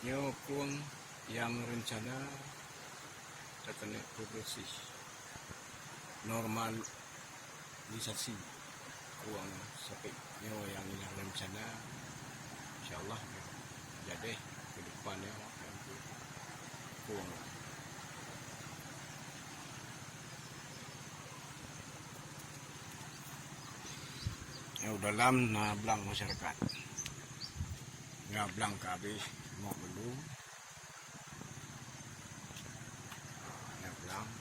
Nyo kung yang rencana terkena progresif normalisasi kuang sampai nyo yang rencana insyaallah jadi ke depannya kuang yang dalam belang masyarakat nggak belang ke habis mau belum ya belang